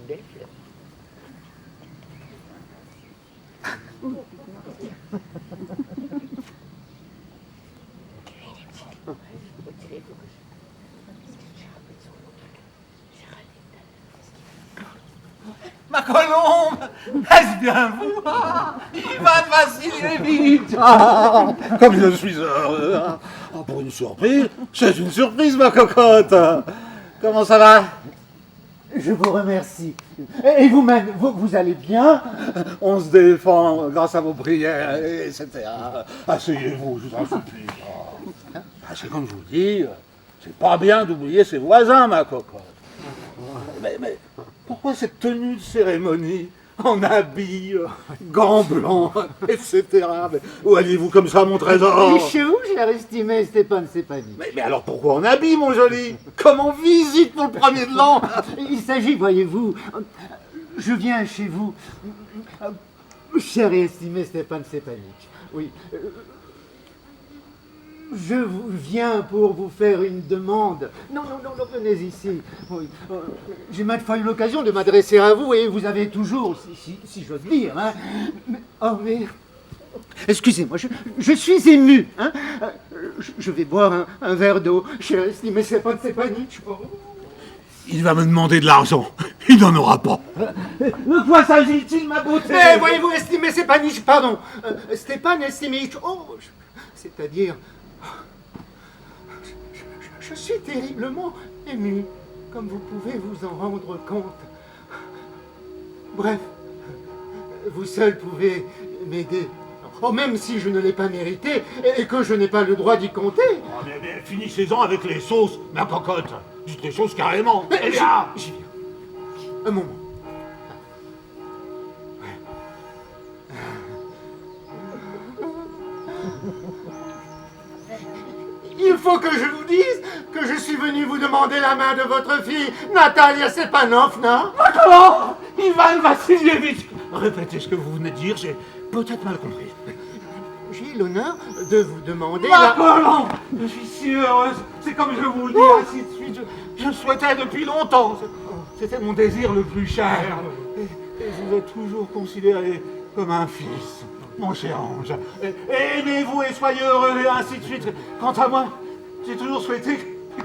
des fleurs. Ma colombe, est-ce bien vous? Ivan Vassilievitch! Comme je suis heureux! Pour une surprise, c'est une surprise, ma cocotte! Comment ça va? Je vous remercie. Et vous-même, vous allez bien? On se défend grâce à vos prières, etc. Asseyez-vous, je vous en supplie. C'est comme je vous dis, c'est pas bien d'oublier ses voisins, ma cocotte. Mais pourquoi cette tenue de cérémonie en habits, gants blancs, etc. Mais où alliez-vous comme ça, mon trésor? Et chez vous, cher estimé Stepan Stépani? Mais alors pourquoi en habits, mon joli? Comme en visite pour le premier de l'an? Il s'agit, voyez-vous, je viens chez vous, cher et estimé Stepan Stépanic. Oui. Je viens pour vous faire une demande. Non, venez ici. Oui. J'ai maintes fois eu l'occasion de m'adresser à vous et vous avez toujours, si j'ose dire, hein. Mais excusez-moi, je suis ému. Hein. Je vais boire un verre d'eau, cher estimé Stepan Stépanic. Il va me demander de l'argent. Il n'en aura pas. De quoi s'agit-il, ma beauté? Mais voyez-vous, estimé Stépanic, pardon. Stepan Estimic, c'est-à-dire... Je suis terriblement ému, comme vous pouvez vous en rendre compte. Bref, vous seul pouvez m'aider. Oh, même si je ne l'ai pas mérité et que je n'ai pas le droit d'y compter. Oh, mais finissez-en avec les sauces, ma cocotte. Dites les choses carrément. J'y viens. Un moment. Il faut que je vous dise que je suis venu vous demander la main de votre fille, Natalia Stepanovna. Comment? Ivan Vassilievitch! Répétez ce que vous venez de dire, j'ai peut-être mal compris. J'ai l'honneur de vous demander Ma colombe! Je suis si heureuse, c'est comme je vous le dis, ainsi de suite. Je le souhaitais depuis longtemps. C'était mon désir le plus cher. Et je vous ai toujours considéré comme un fils. Mon cher ange, aimez-vous et soyez heureux et ainsi de suite. Quant à moi, j'ai toujours souhaité...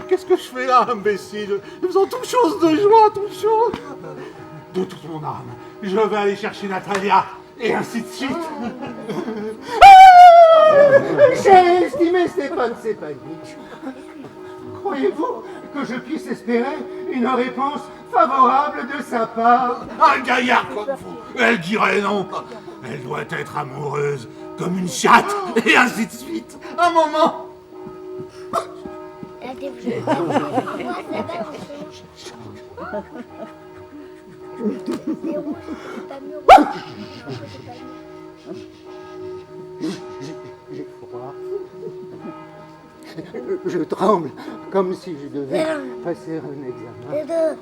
Qu'est-ce que je fais là, imbécile? Je faisant toutes choses de joie, toutes choses. De toute mon âme, je vais aller chercher Natalia et ainsi de suite. Cher estimé Stepan Stépanic, croyez-vous que je puisse espérer une réponse favorable de sa part? Un gaillard comme vous, elle dirait non. Elle doit être amoureuse comme une chatte et ainsi de suite. Un moment. J'ai froid. Je tremble comme si je devais passer un examen.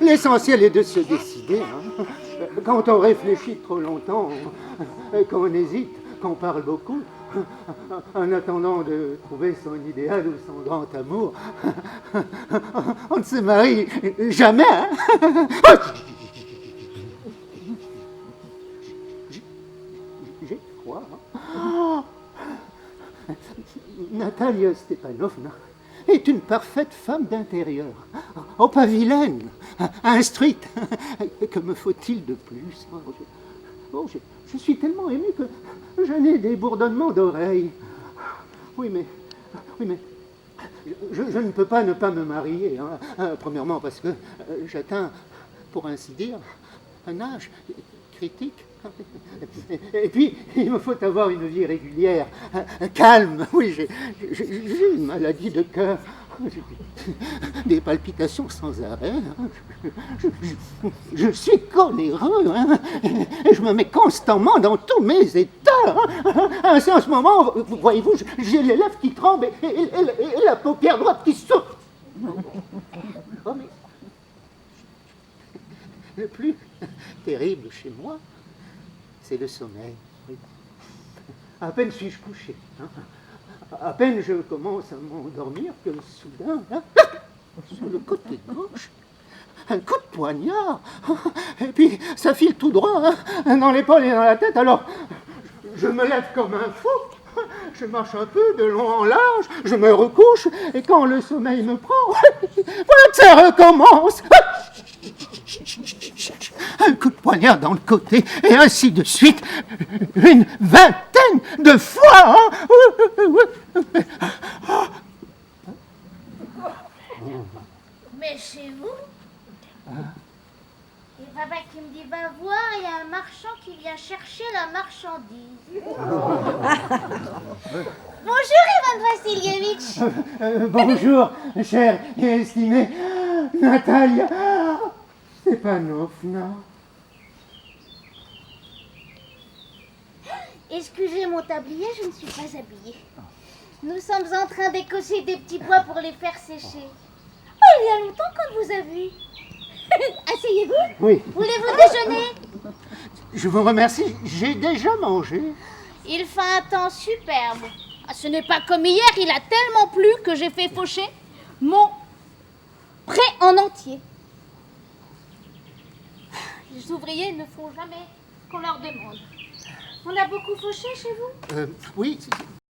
L'essentiel est de se décider. Hein. Quand on réfléchit trop longtemps, quand on hésite, qu'on parle beaucoup, en attendant de trouver son idéal ou son grand amour, on ne se marie jamais. Hein. J'ai froid. Hein. Natalia Stepanovna est une parfaite femme d'intérieur. Oh, pas vilaine, instruite. Que me faut-il de plus? Je suis tellement ému que je n'ai des bourdonnements d'oreilles. Oui, mais je ne peux pas ne pas me marier. Hein. Premièrement parce que j'atteins, pour ainsi dire, un âge critique. Et puis, il me faut avoir une vie régulière, calme. Oui, j'ai une maladie de cœur, des palpitations sans arrêt. Je suis coléreux, hein, et je me mets constamment dans tous mes états. Hein. En ce moment, voyez-vous, j'ai les lèvres qui tremblent et la paupière droite qui saute. Oh, mais le plus terrible chez moi, c'est le sommeil. Oui. À peine suis-je couché. Hein. À peine je commence à m'endormir que soudain, là, sur le côté gauche, Un coup de poignard. Et puis, ça file tout droit, hein, dans l'épaule et dans la tête. Alors, je me lève comme un fou. Je marche un peu de long en large, je me recouche, et quand le sommeil me prend, voilà que ça recommence. Un coup de poignard dans le côté, et ainsi de suite, une vingtaine de fois. Mais chez vous? Et papa qui me dit, va voir, il y a un marchand qui vient chercher la marchandise. Bonjour, Ivan Vassilievitch. Bonjour, chère et estimée Natalia Stepanovna. Excusez mon tablier, je ne suis pas habillée. Nous sommes en train d'écosser des petits pois pour les faire sécher. Oh, il y a longtemps qu'on ne vous a vu. Asseyez-vous. Oui. Voulez-vous déjeuner? Je vous remercie, j'ai déjà mangé. Il fait un temps superbe. Ah, ce n'est pas comme hier, il a tellement plu que j'ai fait faucher mon pré en entier. Les ouvriers ne font jamais ce qu'on leur demande. On a beaucoup fauché chez vous? Oui,